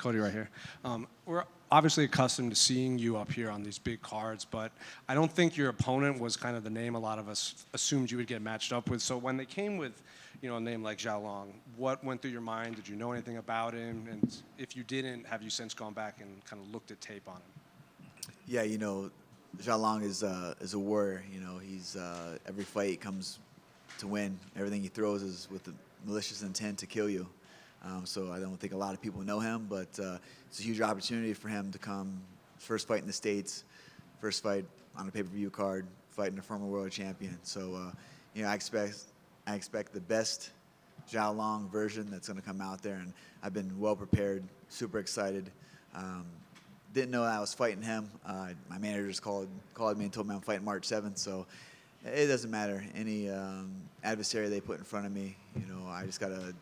Cody right here. We're obviously accustomed to seeing you up here on these big cards, but I don't think your opponent was kind of the name a lot of us assumed you would get matched up with. So when they came with, a name like Xiao Long, what went through your mind? Did you know anything about him? And if you didn't, have you since gone back and kind of looked at tape on him? Yeah, Xiao Long is a warrior. He's every fight he comes to win. Everything he throws is with the malicious intent to kill you. So I don't think a lot of people know him, but it's a huge opportunity for him to come, first fight in the States, first fight on a pay-per-view card, fighting a former world champion. So, I expect the best Xiao Long version that's going to come out there, and I've been well prepared, super excited. Didn't know I was fighting him. My manager just called me and told me I'm fighting March 7th, so it doesn't matter. Any adversary they put in front of me, I just got to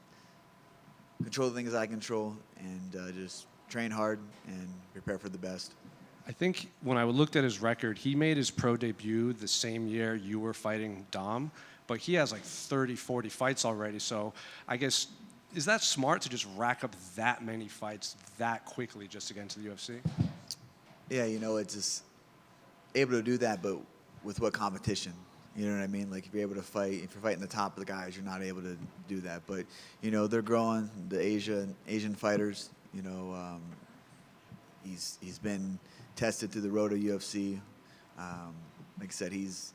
control the things I control and just train hard and prepare for the best. I think when I looked at his record, he made his pro debut the same year you were fighting Dom, but he has like 30, 40 fights already. So I guess, is that smart to just rack up that many fights that quickly just to get into the UFC? Yeah, it's just able to do that, but with what competition? You know what I mean? Like, if you're able to fight, if you're fighting the top of the guys, you're not able to do that. But, they're growing, the Asian fighters. He's been tested through the road of UFC. Like I said, he's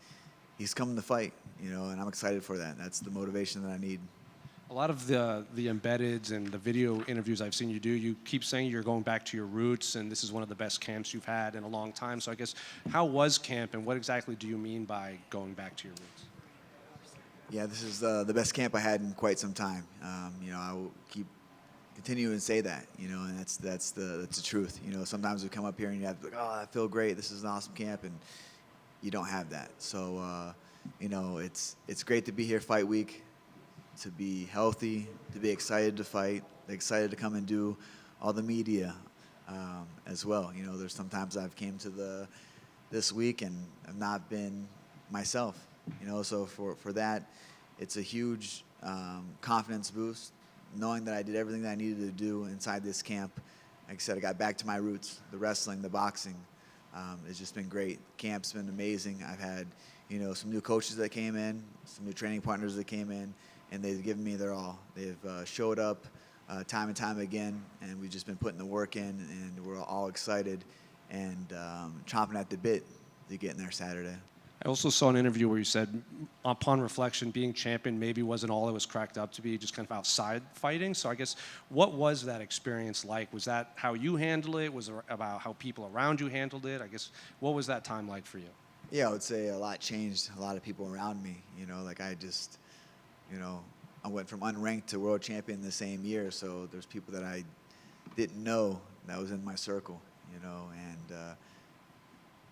coming to fight, and I'm excited for that. That's the motivation that I need. A lot of the embeddeds and the video interviews I've seen you do, you keep saying you're going back to your roots, and this is one of the best camps you've had in a long time. So I guess, how was camp, and what exactly do you mean by going back to your roots? Yeah, this is the best camp I had in quite some time. I will continue and say that, and that's the truth. Sometimes we come up here and you have to be like, oh, I feel great. This is an awesome camp, and you don't have that. So, it's great to be here fight week, to be healthy, to be excited to fight, excited to come and do all the media as well. There's sometimes I've came to this week and I've not been myself. So for that, it's a huge confidence boost, knowing that I did everything that I needed to do inside this camp. Like I said, I got back to my roots, the wrestling, the boxing. It's just been great. Camp's been amazing. I've had, some new coaches that came in, some new training partners that came in, and they've given me their all. They've showed up time and time again, and we've just been putting the work in, and we're all excited and chomping at the bit to get in there Saturday. I also saw an interview where you said, upon reflection, being champion maybe wasn't all it was cracked up to be, just kind of outside fighting. So I guess, what was that experience like? Was that how you handled it? Was it about how people around you handled it? I guess, what was that time like for you? Yeah, I would say a lot changed. A lot of people around me, I went from unranked to world champion the same year. So there's people that I didn't know that was in my circle, and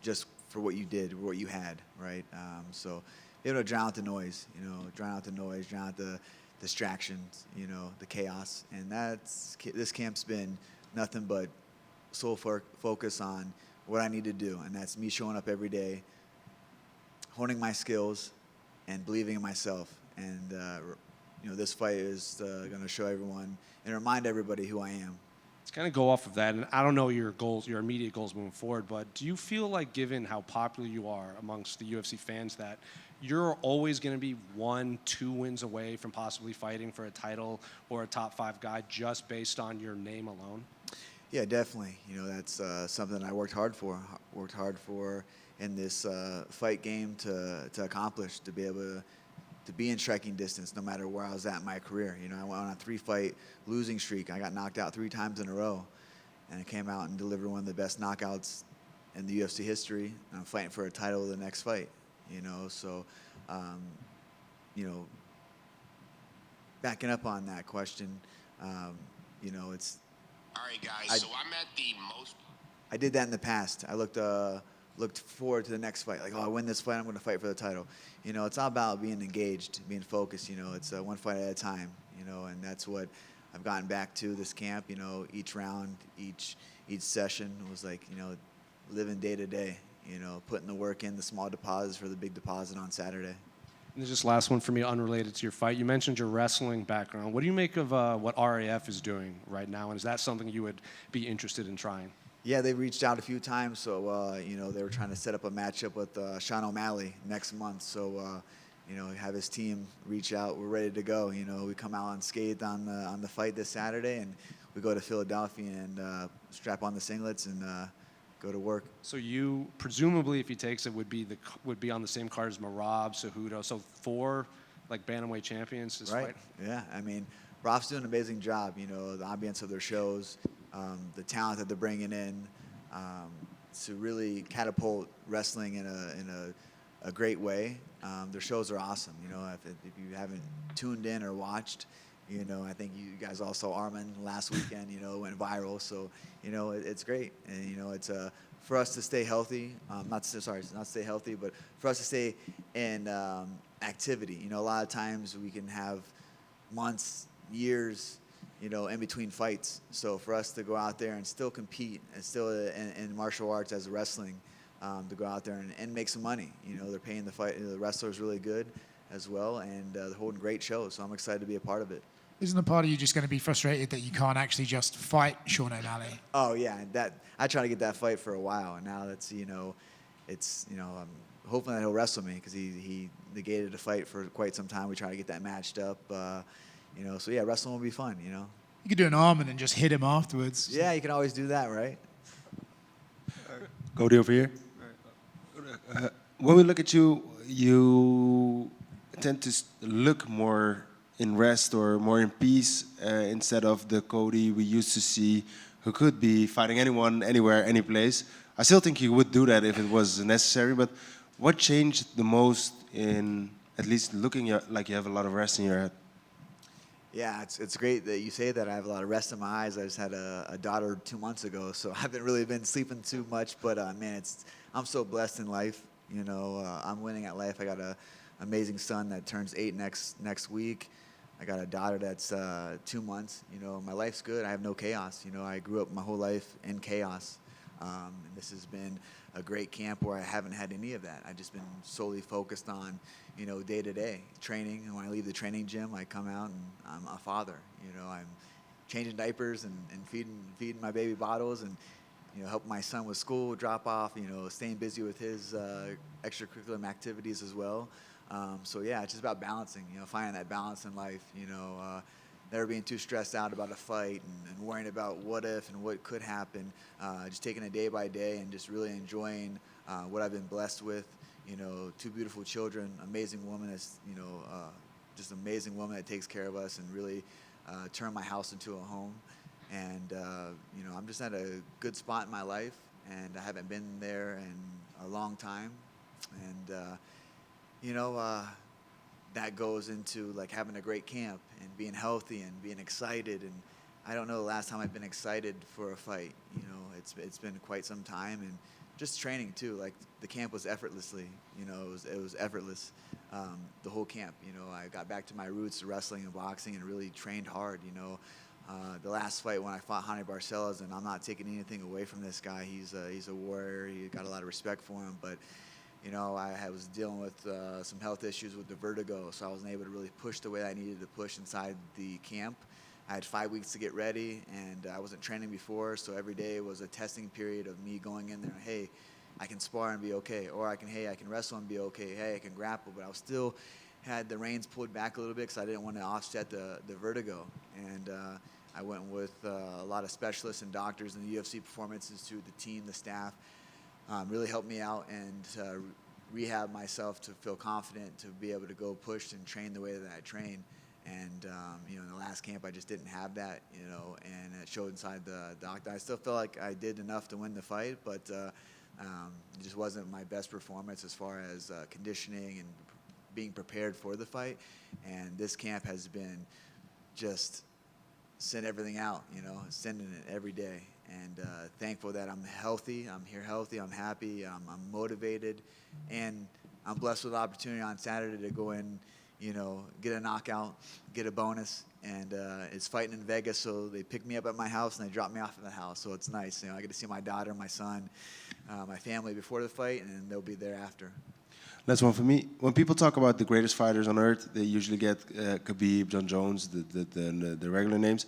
just for what you did, what you had, right? So able to drown out the noise, drown out the distractions, the chaos. And this camp's been nothing but sole focus on what I need to do. And that's me showing up every day, honing my skills, and believing in myself. And, this fight is going to show everyone and remind everybody who I am. To kind of go off of that, and I don't know your goals, your immediate goals moving forward, but do you feel like, given how popular you are amongst the UFC fans, that you're always going to be 1-2 wins away from possibly fighting for a title or a top 5 guy just based on your name alone? Yeah, definitely. That's something I worked hard for in this fight game to accomplish, to be able to be in striking distance no matter where I was at in my career. I went on a 3-fight losing streak. I got knocked out 3 times in a row, and I came out and delivered one of the best knockouts in the UFC history. And I'm fighting for a title the next fight. So backing up on that question, it's. All right, guys. So I'm at the most. I did that in the past. I looked forward to the next fight. Like, I win this fight, I'm going to fight for the title. It's all about being engaged, being focused. It's one fight at a time. And that's what I've gotten back to this camp. Each round, each session was like, living day to day. Putting the work in, the small deposits for the big deposit on Saturday. And just last one for me, unrelated to your fight. You mentioned your wrestling background. What do you make of what RAF is doing right now? And is that something you would be interested in trying? Yeah, they reached out a few times, so they were trying to set up a matchup with Sean O'Malley next month. So have his team reach out. We're ready to go. We come out unscathed on the fight this Saturday, and we go to Philadelphia and strap on the singlets and go to work. So you presumably, if he takes it, would be on the same card as Marab, Cejudo. So 4 like bantamweight champions this Right. fight. Yeah. I mean, Raf's doing an amazing job. The ambience of their shows, the talent that they're bringing in to really catapult wrestling in a great way. Their shows are awesome. If you haven't tuned in or watched, I think you guys all saw Armin last weekend. Went viral. So it's great, and it's for us to stay healthy. Not stay healthy, but for us to stay in activity. A lot of times we can have months, years, in between fights. So for us to go out there and still compete and still in martial arts as wrestling, to go out there and make some money. They're paying the wrestlers really good as well, and they're holding great shows. So I'm excited to be a part of it. Isn't a part of you just going to be frustrated that you can't actually just fight Sean O'Malley? Oh yeah, I tried to get that fight for a while, and now that's it's I'm hoping that he'll wrestle me because he negated a fight for quite some time. We try to get that matched up, so yeah, wrestling will be fun. You could do an Armin and just hit him afterwards. Yeah, you can always do that, right? Cody over here. When we look at you, you tend to look more in rest or more in peace instead of the Cody we used to see, who could be fighting anyone, anywhere, any place. I still think you would do that if it was necessary, but what changed the most in at least looking like you have a lot of rest in your head? Yeah, it's great that you say that. I have a lot of rest in my eyes. I just had a daughter 2 months ago, so I haven't really been sleeping too much. But man, I'm so blessed in life. I'm winning at life. I got an amazing son that turns 8 next week. I got a daughter that's 2 months. My life's good. I have no chaos. I grew up my whole life in chaos. And this has been a great camp where I haven't had any of that. I've just been solely focused on, day to day training. And when I leave the training gym, I come out and I'm a father. I'm changing diapers and feeding my baby bottles and, helping my son with school drop off, staying busy with his extracurricular activities as well. So yeah, it's just about balancing, finding that balance in life, never being too stressed out about a fight and worrying about what if and what could happen, just taking it day by day and just really enjoying what I've been blessed with, 2 beautiful children, amazing woman that's, just an amazing woman that takes care of us and really turned my house into a home. And, I'm just at a good spot in my life, and I haven't been there in a long time. And, that goes into like having a great camp and being healthy and being excited. And I don't know the last time I've been excited for a fight. It's been quite some time, and just training too. Like the camp was effortlessly. It was effortless. The whole camp. I got back to my roots, wrestling and boxing, and really trained hard. The last fight when I fought Hany Barcelos, and I'm not taking anything away from this guy. He's a warrior. You got a lot of respect for him, but. I was dealing with some health issues with the vertigo, so I wasn't able to really push the way I needed to push inside the camp. I had 5 weeks to get ready, and I wasn't training before, so every day was a testing period of me going in there, hey, I can spar and be okay, or I can wrestle and be okay, hey, I can grapple, but I was still had the reins pulled back a little bit because I didn't want to offset the vertigo. And I went with a lot of specialists and doctors in the UFC Performance Institute, the team, the staff, really helped me out and rehab myself to feel confident to be able to go push and train the way that I train. And in the last camp, I just didn't have that, and it showed inside the octagon. I still feel like I did enough to win the fight, but it just wasn't my best performance as far as conditioning and being prepared for the fight. And this camp has been just send everything out, sending it every day. And thankful that I'm healthy. I'm here healthy. I'm happy. I'm motivated. And I'm blessed with the opportunity on Saturday to go in, get a knockout, get a bonus. And it's fighting in Vegas, so they pick me up at my house and they drop me off at the house. So it's nice. I get to see my daughter, my son, my family before the fight, and they'll be there after. Last one for me. When people talk about the greatest fighters on earth, they usually get Khabib, John Jones, the regular names.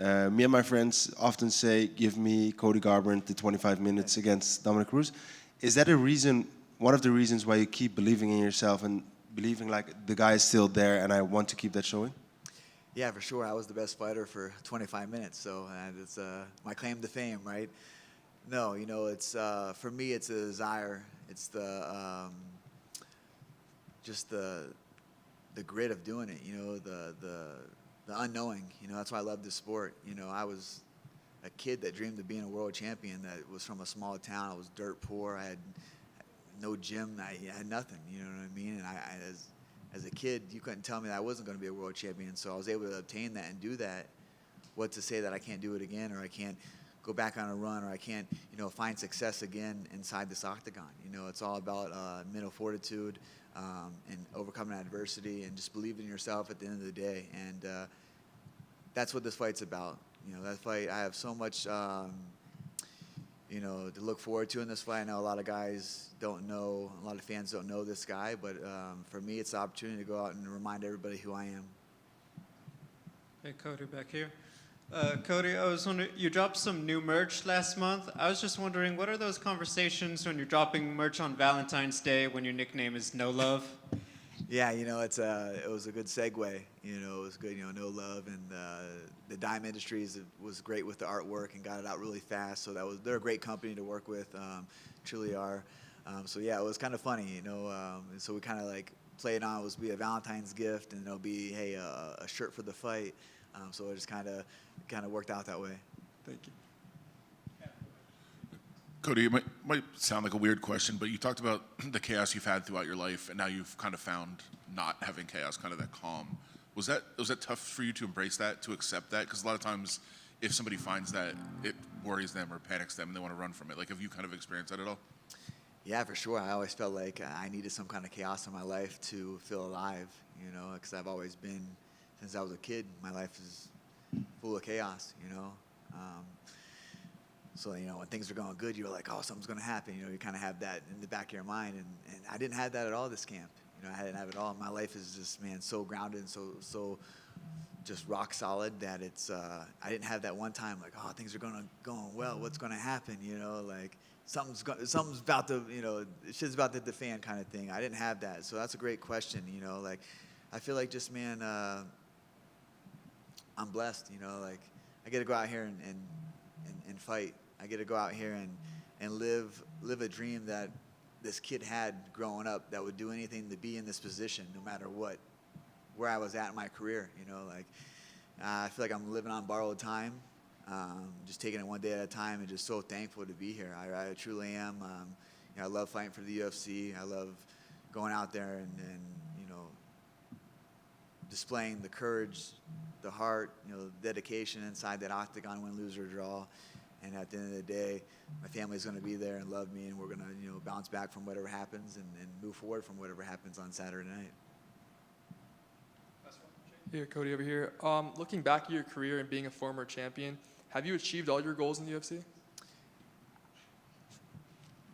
Me and my friends often say, give me Cody Garbrandt the 25 minutes against Dominic Cruz. Is that a reason, one of the reasons why you keep believing in yourself and believing like the guy is still there and I want to keep that showing? Yeah, for sure. I was the best fighter for 25 minutes, so it's my claim to fame, right? No, you know, it's for me, it's a desire. It's the just the grit of doing it. You know, the unknowing. You know, that's why I love this sport. You know, I was a kid that dreamed of being a world champion. That was from a small town. I was dirt poor. I had no gym. I had nothing. You know what I mean? And as a kid, you couldn't tell me that I wasn't going to be a world champion. So I was able to obtain that and do that. What to say that I can't do it again, or I can't go back on a run, or I can't, you know, find success again inside this octagon. You know, it's all about mental fortitude and overcoming adversity and just believing in yourself at the end of the day. And that's what this fight's about. You know, that fight, I have so much, you know, to look forward to in this fight. I know a lot of guys don't know, a lot of fans don't know this guy, but for me, it's the opportunity to go out and remind everybody who I am. Hey, Cody, back here. Cody, I was wondering, you dropped some new merch last month. I was just wondering, what are those conversations when you're dropping merch on Valentine's Day when your nickname is No Love? Yeah, you know, it was a good segue. You know, it was good, you know, No Love, and the Dime Industries was great with the artwork and got it out really fast. So they're a great company to work with, truly are. So yeah, it was kind of funny, you know. And so we kind of like played on. It was be a Valentine's gift, and it'll be hey a shirt for the fight. So it just kind of worked out that way. Thank you. Cody, it might sound like a weird question, but you talked about the chaos you've had throughout your life, and now you've kind of found not having chaos, kind of that calm. Was that tough for you to embrace that, to accept that? Because a lot of times, if somebody finds that, it worries them or panics them, and they want to run from it. Like, have you kind of experienced that at all? Yeah, for sure. I always felt like I needed some kind of chaos in my life to feel alive, you know, because I've always been, since I was a kid, my life is full of chaos, you know. So, you know, when things are going good, you're like, oh, something's going to happen. You know, you kind of have that in the back of your mind. And I didn't have that at all this camp. You know, I didn't have it all. My life is just, man, so grounded and so just rock solid that it's, I didn't have that one time like, oh, things are going well. What's going to happen? You know, like something's about to, you know, shit's about to hit the fan kind of thing. I didn't have that. So that's a great question, you know. Like, I feel like just, man, I'm blessed, you know. Like, I get to go out here and fight. I get to go out here and live a dream that this kid had growing up, that would do anything to be in this position, no matter where I was at in my career. You know, like I feel like I'm living on borrowed time, just taking it one day at a time, and just so thankful to be here. I truly am. You know, I love fighting for the UFC. I love going out there and you know, displaying the courage, the heart, you know, dedication inside that octagon, win, lose, or draw. And at the end of the day, my family's going to be there and love me, and we're going to, you know, bounce back from whatever happens and move forward from whatever happens on Saturday night. Here, Cody, over here. Looking back at your career and being a former champion, have you achieved all your goals in the UFC? You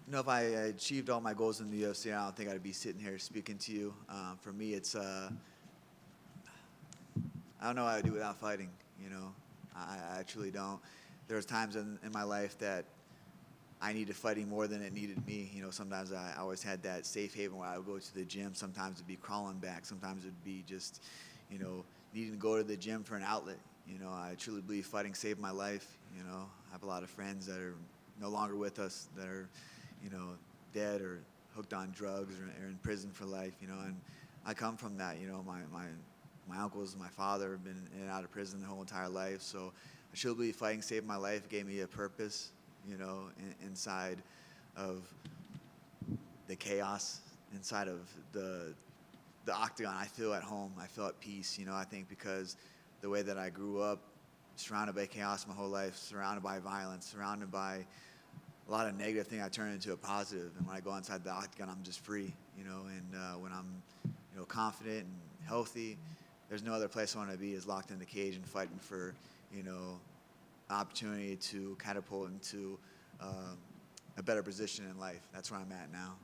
know, if I achieved all my goals in the UFC, I don't think I'd be sitting here speaking to you. For me, it's I don't know what I would do without fighting. You know, I truly don't. There was times in my life that I needed fighting more than it needed me. You know, sometimes I always had that safe haven where I would go to the gym. Sometimes it'd be crawling back. Sometimes it'd be just, you know, needing to go to the gym for an outlet. You know, I truly believe fighting saved my life. You know, I have a lot of friends that are no longer with us, that are, you know, dead or hooked on drugs or in prison for life. You know, and I come from that. You know, my uncles, my father have been in and out of prison their whole entire life. So I truly believe fighting saved my life, gave me a purpose, you know, inside of the chaos, inside of the octagon. I feel at home. I feel at peace, you know. I think because the way that I grew up, surrounded by chaos my whole life, surrounded by violence, surrounded by a lot of negative things, I turn into a positive. And when I go inside the octagon, I'm just free, you know. And when I'm, you know, confident and healthy, there's no other place I want to be is locked in the cage and fighting for, you know, opportunity to catapult into a better position in life. That's where I'm at now.